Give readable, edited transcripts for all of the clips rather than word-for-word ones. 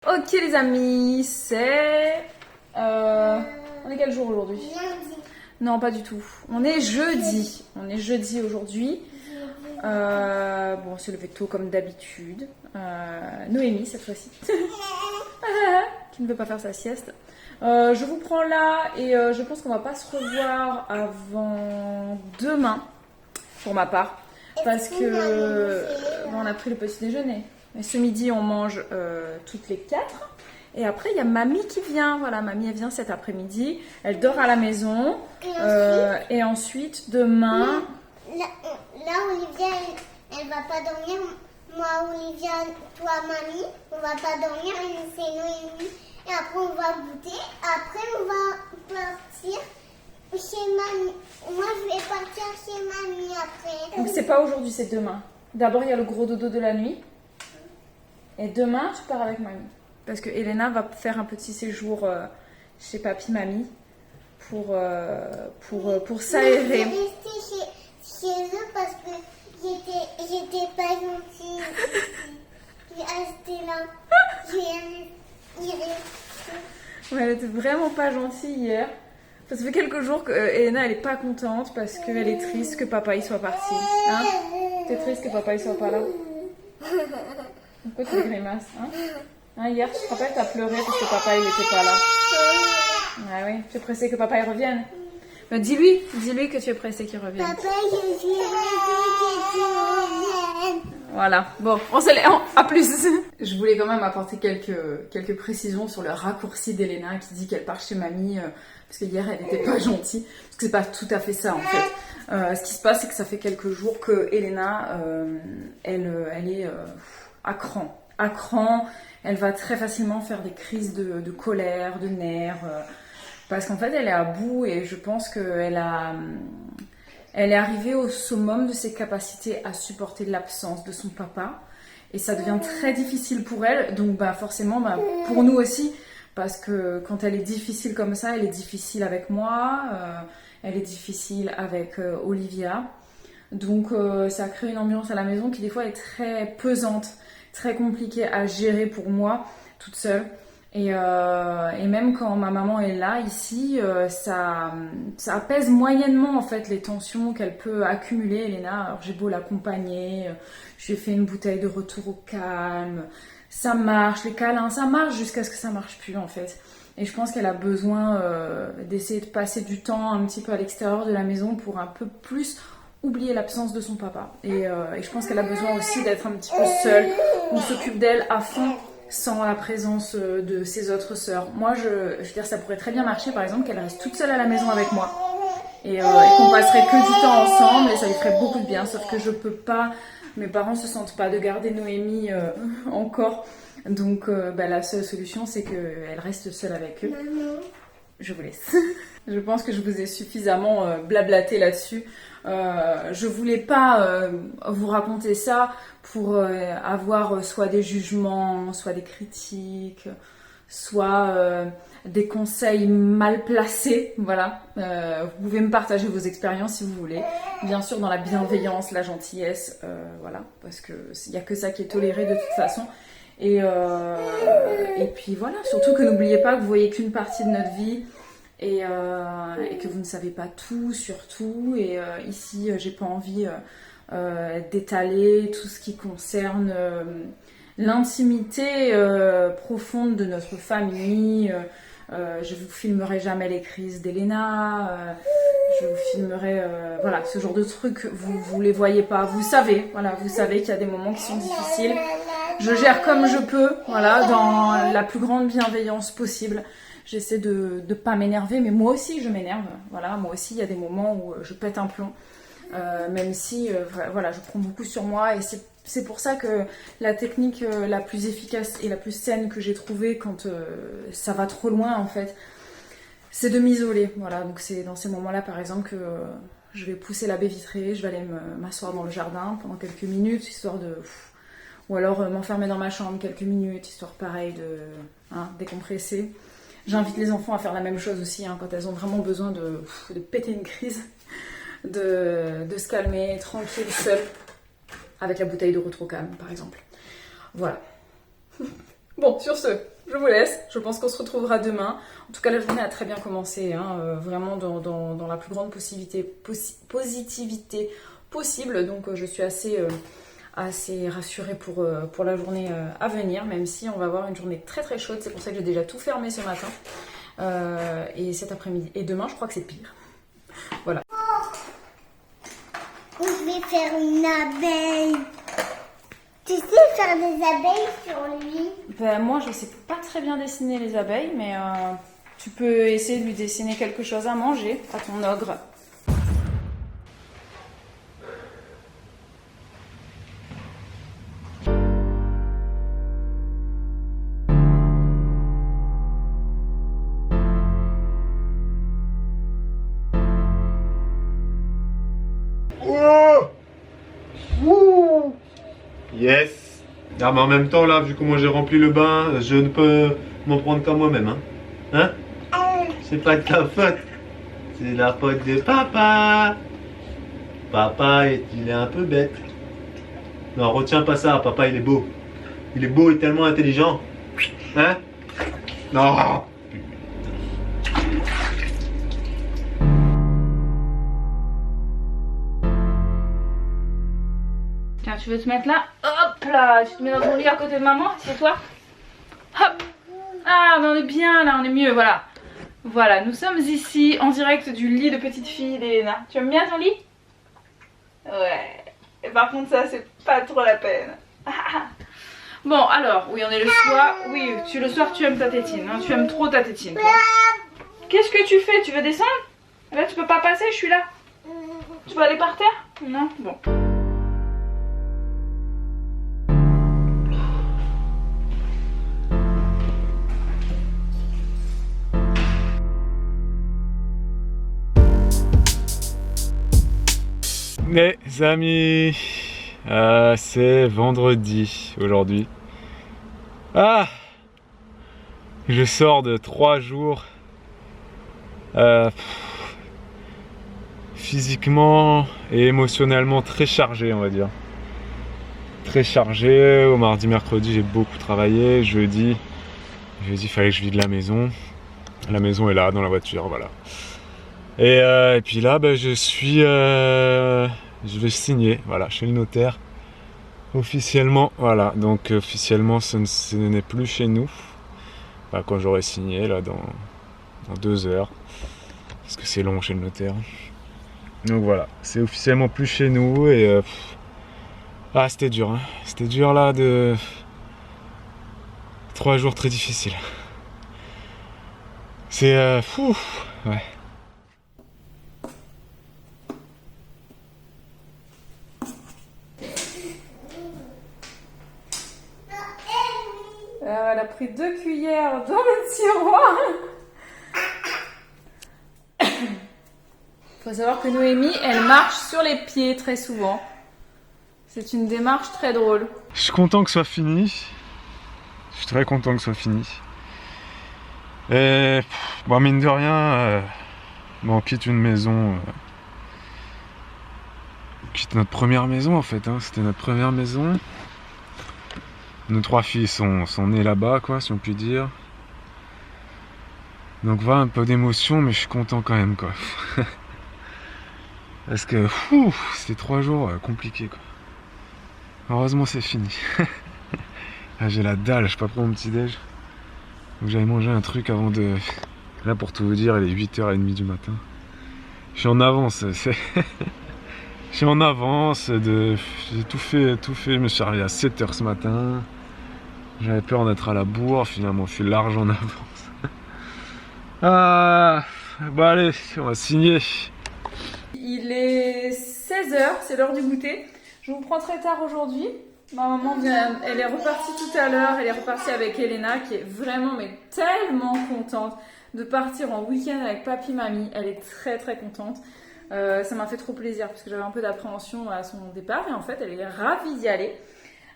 Ok les amis, c'est... On est quel jour aujourd'hui? Lundi. Non, pas du tout. On est jeudi. On est jeudi aujourd'hui. Bon, on s'est levé tôt comme d'habitude. Noémie cette fois-ci. Qui ne veut pas faire sa sieste. Je vous prends là et je pense qu'on va pas se revoir avant demain, pour ma part. Parce que on a pris le petit déjeuner. Et ce midi, on mange toutes les 4. Et après, il y a mamie qui vient. Voilà, mamie, elle vient cet après-midi. Elle dort à la maison. Et ensuite, demain... Là, Olivia, elle va pas dormir. Moi, Olivia, toi, mamie, on va pas dormir. C'est Noémie. Et après, on va goûter. Après, on va partir chez mamie. Moi, je vais partir chez mamie après. Donc, c'est pas aujourd'hui, c'est demain. D'abord, il y a le gros dodo de la nuit. Et demain, tu pars avec mamie. Parce que Elena va faire un petit séjour chez papy-mamie pour s'aérer. Je vais rester chez eux parce que j'étais pas gentille. J'ai resté là. J'ai resté. Ouais, elle était vraiment pas gentille hier. Ça fait quelques jours que Elena elle est pas contente parce qu'elle est triste que papa y soit parti. Hein? T'es triste que papa y soit pas là? Pourquoi tu fais grimace? Hein, hier, tu te rappelles, t'as pleuré parce que papa il était pas là. Ah oui, tu es pressé que papa il revienne. Mais dis-lui que tu es pressé qu'il revienne. Papa, je suis pressée que tu reviennes. Voilà, bon, on se l'est, à plus. Je voulais quand même apporter quelques précisions sur le raccourci d'Elena qui dit qu'elle part chez mamie parce que hier elle n'était pas gentille, parce que c'est pas tout à fait ça en fait. Ce qui se passe, c'est que ça fait quelques jours que Elena, elle est à cran. Elle va très facilement faire des crises de colère, de nerfs, parce qu'en fait elle est à bout et je pense qu'elle est arrivée au summum de ses capacités à supporter l'absence de son papa. Et ça devient très difficile pour elle, donc forcément pour nous aussi, parce que quand elle est difficile comme ça, elle est difficile avec moi, elle est difficile avec Olivia. Donc ça crée une ambiance à la maison qui des fois est très pesante, très compliquée à gérer pour moi, toute seule. Et même quand ma maman est là, ici, ça apaise moyennement en fait les tensions qu'elle peut accumuler, Elena. Alors j'ai beau l'accompagner, je lui ai fait une bouteille de retour au calme, ça marche, les câlins, ça marche jusqu'à ce que ça marche plus en fait. Et je pense qu'elle a besoin d'essayer de passer du temps un petit peu à l'extérieur de la maison pour un peu plus oublier l'absence de son papa. Et je pense qu'elle a besoin aussi d'être un petit peu seule. On s'occupe d'elle à fond sans la présence de ses autres sœurs. Moi, je veux dire, ça pourrait très bien marcher, par exemple, qu'elle reste toute seule à la maison avec moi. Et qu'on passerait que du temps ensemble, et ça lui ferait beaucoup de bien, sauf que je peux pas, mes parents se sentent pas de garder Noémie encore. Donc, la seule solution, c'est qu'elle reste seule avec eux. Je vous laisse. Je pense que je vous ai suffisamment blablaté là-dessus. Je voulais pas vous raconter ça pour avoir soit des jugements, soit des critiques, soit des conseils mal placés. Voilà. Vous pouvez me partager vos expériences si vous voulez. Bien sûr dans la bienveillance, la gentillesse, voilà, parce que il y a que ça qui est toléré de toute façon. Et puis voilà, surtout que n'oubliez pas que vous voyez qu'une partie de notre vie. Et que vous ne savez pas tout sur tout. Et ici, j'ai pas envie d'étaler tout ce qui concerne l'intimité profonde de notre famille. Je vous filmerai jamais les crises d'Elena. Je vous filmerai voilà, ce genre de trucs. Vous les voyez pas. Vous savez, voilà, vous savez qu'il y a des moments qui sont difficiles. Je gère comme je peux, voilà, dans la plus grande bienveillance possible. J'essaie de ne pas m'énerver, mais moi aussi je m'énerve. Voilà, moi aussi il y a des moments où je pète un plomb, même si voilà, je prends beaucoup sur moi. Et c'est pour ça que la technique la plus efficace et la plus saine que j'ai trouvée quand ça va trop loin en fait, c'est de m'isoler. Voilà, donc c'est dans ces moments-là par exemple que je vais pousser la baie vitrée, je vais aller m'asseoir dans le jardin pendant quelques minutes, histoire de... Ou alors m'enfermer dans ma chambre quelques minutes, histoire pareil de décompresser. J'invite les enfants à faire la même chose aussi, quand elles ont vraiment besoin de péter une crise, de se calmer, tranquille, seule, avec la bouteille de retour au calme, par exemple. Voilà. Bon, sur ce, je vous laisse. Je pense qu'on se retrouvera demain. En tout cas, la journée a très bien commencé, hein, vraiment dans la plus grande positivité possible. Donc, je suis assez rassurée pour la journée à venir, même si on va avoir une journée très très chaude. C'est pour ça que j'ai déjà tout fermé ce matin. Et cet après-midi. Et demain, je crois que c'est pire. Voilà. Je vais faire une abeille. Tu sais faire des abeilles sur lui? Ben, moi, je sais pas très bien dessiner les abeilles, mais tu peux essayer de lui dessiner quelque chose à manger à ton ogre. Yes. Ah, mais en même temps, là, vu comment j'ai rempli le bain, je ne peux m'en prendre qu'à moi-même, hein. C'est pas de ta faute. C'est la faute de papa. Papa, il est un peu bête. Non, retiens pas ça, papa, il est beau. Il est beau et tellement intelligent. Hein? Non. Tiens, tu veux te mettre là? Hop là, tu te mets dans ton lit à côté de maman, c'est toi? Hop. Ah, mais on est bien là, on est mieux, voilà. Voilà, nous sommes ici en direct du lit de petite fille d'Elena. Tu aimes bien ton lit? Ouais. Et par contre ça, c'est pas trop la peine. Bon, alors, oui, on est le soir. Oui, le soir, tu aimes ta tétine. Hein, tu aimes trop ta tétine, toi. Qu'est-ce que tu fais? Tu veux descendre? Là, tu peux pas passer, je suis là. Tu veux aller par terre? Non? Bon. Les amis, c'est vendredi aujourd'hui. Ah, je sors de 3 jours physiquement et émotionnellement très chargé, on va dire. Très chargé. Au mardi, mercredi, j'ai beaucoup travaillé. Jeudi, il fallait que je vide la maison. La maison est là, dans la voiture, voilà. Et puis là, je vais signer, voilà, chez le notaire, officiellement, voilà. Donc officiellement, ce n'est plus chez nous. Enfin, quand j'aurai signé, là, dans 2 heures, parce que c'est long chez le notaire. Donc voilà, c'est officiellement plus chez nous et c'était dur, hein. C'était dur là, de 3 jours très difficiles. C'est ouais. Alors, elle a pris 2 cuillères dans le tiroir. Faut savoir que Noémie, elle marche sur les pieds très souvent. C'est une démarche très drôle. Je suis content que ce soit fini. Je suis très content que ce soit fini. Et bon, mine de rien, on quitte une maison. On quitte notre première maison en fait. Hein. C'était notre première maison. Nos 3 filles sont nées là-bas, quoi, si on peut dire. Donc voilà, un peu d'émotion, mais je suis content quand même, quoi. Parce que c'était 3 jours compliqués, quoi. Heureusement, c'est fini. J'ai la dalle, je suis pas pris mon petit déj. Donc j'avais mangé un truc avant de... Là, pour tout vous dire, il est 8h30 du matin. Je suis en avance, je suis en avance, j'ai tout fait, je me suis réveillé à 7h ce matin. J'avais peur d'être à la bourre, finalement je suis large en avance. Bon allez, on va signer. Il est 16h, c'est l'heure du goûter. Je vous prends très tard aujourd'hui. Ma maman vient, elle est repartie tout à l'heure, elle est repartie avec Elena qui est vraiment mais tellement contente de partir en week-end avec papy mamie. Elle est très très contente. Ça m'a fait trop plaisir parce que j'avais un peu d'appréhension à son départ et en fait elle est ravie d'y aller.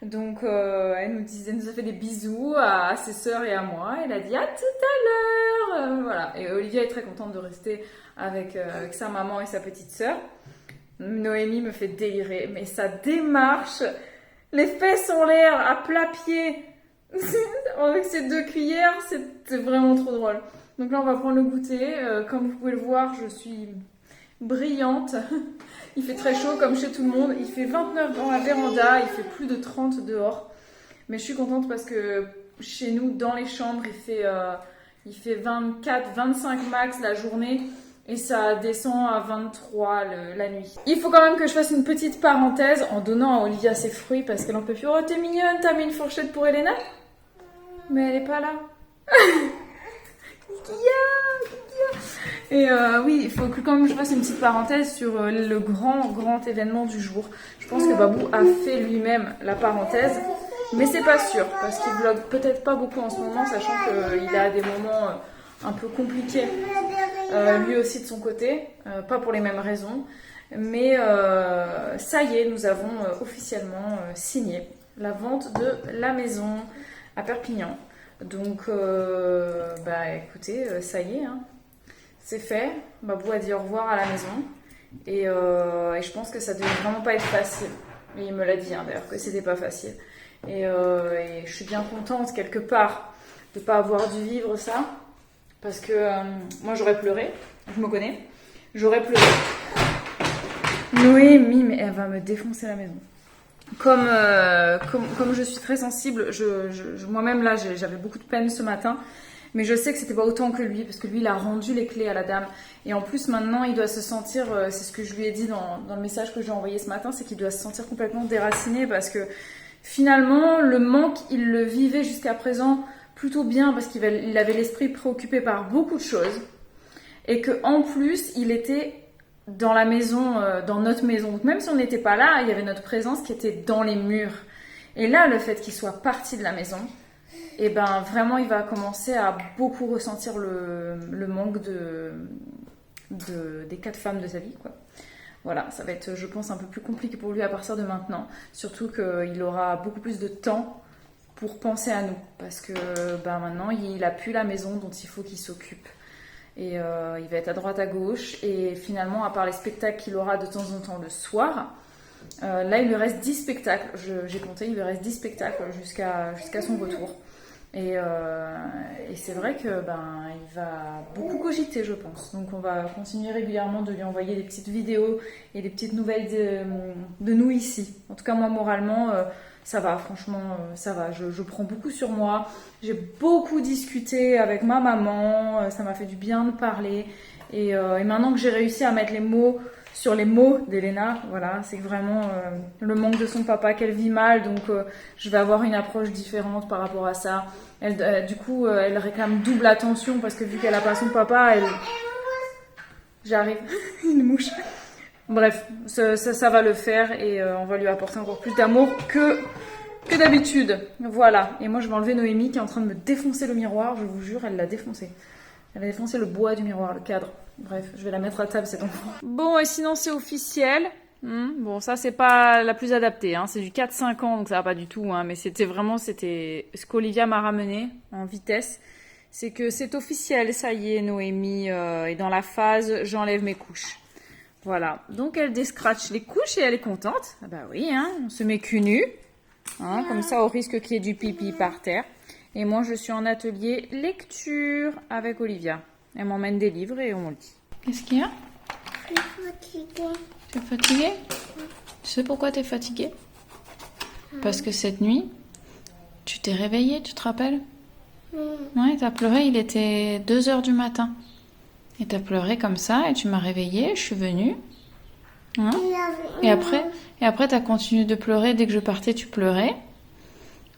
Donc elle nous a fait des bisous à ses sœurs et à moi. Elle a dit à tout à l'heure. Voilà. Et Olivia est très contente de rester avec sa maman et sa petite sœur. Noémie me fait délirer, mais sa démarche, les fesses en l'air à plat pied, Avec ces 2 cuillères, c'est vraiment trop drôle. Donc là, on va prendre le goûter. Comme vous pouvez le voir, je suis brillante. Il fait très chaud comme chez tout le monde. Il fait 29 dans la véranda, il fait plus de 30 dehors. Mais je suis contente parce que chez nous, dans les chambres, il fait 24, 25 max la journée. Et ça descend à 23 la nuit. Il faut quand même que je fasse une petite parenthèse en donnant à Olivia ses fruits parce qu'elle en peut plus. Oh, t'es mignonne, t'as mis une fourchette pour Elena? Mais elle est pas là. Et oui, il faut que quand même je fasse une petite parenthèse sur le grand événement du jour. Je pense que Babou a fait lui-même la parenthèse, mais c'est pas sûr parce qu'il vlog peut-être pas beaucoup en ce moment, sachant qu'il a des moments un peu compliqués lui aussi de son côté, pas pour les mêmes raisons. Mais ça y est, nous avons officiellement signé la vente de la maison à Perpignan. Donc, écoutez, ça y est, hein. C'est fait. Babou a dit au revoir à la maison. Et je pense que ça devait vraiment pas être facile. Et il me l'a dit, hein, d'ailleurs, que c'était pas facile. Et je suis bien contente, quelque part, de pas avoir dû vivre ça. Parce que moi, j'aurais pleuré. Je me connais. J'aurais pleuré. Noémie, mais elle va me défoncer la maison. Comme je suis très sensible, moi-même là j'avais beaucoup de peine ce matin, mais je sais que c'était pas autant que lui, parce que lui il a rendu les clés à la dame, et en plus maintenant il doit se sentir, c'est ce que je lui ai dit dans le message que j'ai envoyé ce matin, c'est qu'il doit se sentir complètement déraciné, parce que finalement le manque il le vivait jusqu'à présent plutôt bien, parce qu'il avait l'esprit préoccupé par beaucoup de choses, et que en plus il était dans la maison, dans notre maison. Donc même si on n'était pas là, il y avait notre présence qui était dans les murs. Et là, le fait qu'il soit parti de la maison, et ben vraiment, il va commencer à beaucoup ressentir le manque des 4 femmes de sa vie, quoi. Voilà, ça va être, je pense, un peu plus compliqué pour lui à partir de maintenant. Surtout qu'il aura beaucoup plus de temps pour penser à nous. Parce que maintenant, il a plus la maison dont il faut qu'il s'occupe. Et il va être à droite à gauche, et finalement à part les spectacles qu'il aura de temps en temps le soir, là il lui reste 10 spectacles, j'ai compté, il lui reste 10 spectacles jusqu'à son retour, et c'est vrai que il va beaucoup cogiter, je pense. Donc on va continuer régulièrement de lui envoyer des petites vidéos et des petites nouvelles de nous ici. En tout cas moi moralement ça va, franchement, ça va. Je prends beaucoup sur moi. J'ai beaucoup discuté avec ma maman. Ça m'a fait du bien de parler. Et maintenant que j'ai réussi à mettre les mots sur les mots d'Elena, voilà, c'est vraiment le manque de son papa qu'elle vit mal. Donc, je vais avoir une approche différente par rapport à ça. Du coup, elle réclame double attention parce que vu qu'elle n'a pas son papa, J'arrive. Une mouche. Bref, ça va le faire et on va lui apporter encore plus d'amour que d'habitude. Voilà. Et moi, je vais enlever Noémie qui est en train de me défoncer le miroir. Je vous jure, elle l'a défoncé. Elle a défoncé le bois du miroir, le cadre. Bref, je vais la mettre à table, cet enfant. Bon, et sinon, c'est officiel. Bon, ça, c'est pas la plus adaptée. Hein. C'est du 4-5 ans, donc ça va pas du tout. Hein. Mais c'était ce qu'Olivia m'a ramené en vitesse. C'est que c'est officiel, ça y est, Noémie est dans la phase « j'enlève mes couches ». Voilà, donc elle descratche les couches et elle est contente. Ah bah oui, hein, on se met cul nu, hein, comme ça au risque qu'il y ait du pipi par terre. Et moi je suis en atelier lecture avec Olivia. Elle m'emmène des livres et on lit. Qu'est-ce qu'il y a? Je suis fatiguée. Tu es fatiguée? Tu sais pourquoi tu es fatiguée? Parce que cette nuit, tu t'es réveillée, tu te rappelles? Ouais, t'as pleuré, il était 2h du matin. Et t'as pleuré comme ça, et tu m'as réveillée, je suis venue. Hein? Et après t'as continué de pleurer, dès que je partais, tu pleurais.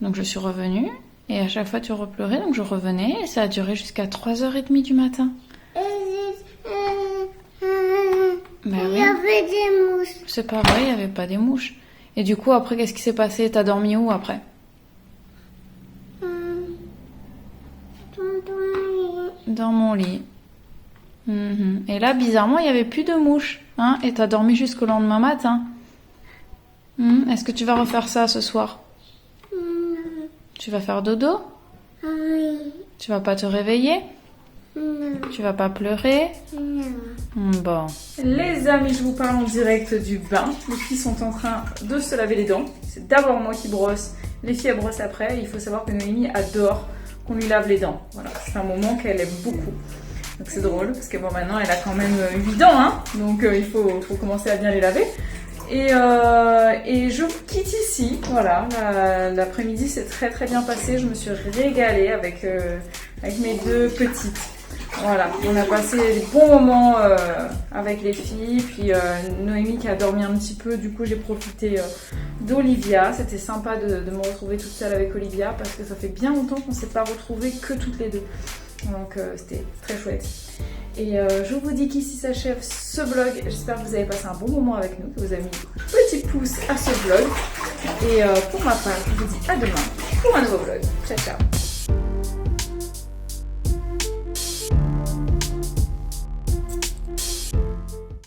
Donc je suis revenue, et à chaque fois tu repleurais, donc je revenais, et ça a duré jusqu'à 3h30 du matin. Bah Il y avait des mouches. C'est pas vrai, il n'y avait pas des mouches. Et du coup, après, qu'est-ce qui s'est passé? T'as dormi où après? Dans mon lit. Et là, bizarrement, il n'y avait plus de mouches. Hein, et t'as dormi jusqu'au lendemain matin. Est-ce que tu vas refaire ça ce soir? Tu vas faire dodo? Oui. Tu vas pas te réveiller? Non. Tu vas pas pleurer? Non. Bon. Les amis, je vous parle en direct du bain. Les filles sont en train de se laver les dents. C'est d'abord moi qui brosse, Les filles elles brossent après. Il faut savoir que Noémie adore qu'on lui lave les dents. Voilà, c'est un moment qu'elle aime beaucoup. Donc c'est drôle parce que bon maintenant elle a quand même 8 dents hein, donc il faut commencer à bien les laver. Et je vous quitte ici, voilà, l'après-midi s'est très bien passé, je me suis régalée avec mes deux petites. Voilà, on a passé des bons moments avec les filles, puis Noémie qui a dormi un petit peu, du coup j'ai profité d'Olivia. C'était sympa de me retrouver toute seule avec Olivia parce que ça fait bien longtemps qu'on ne s'est pas retrouvées que toutes les deux. Donc c'était très chouette. Et je vous dis qu'ici s'achève ce vlog. J'espère que vous avez passé un bon moment avec nous, que vous avez mis un petit pouce à ce vlog. Et pour ma part, je vous dis à demain pour un nouveau vlog. Ciao ciao.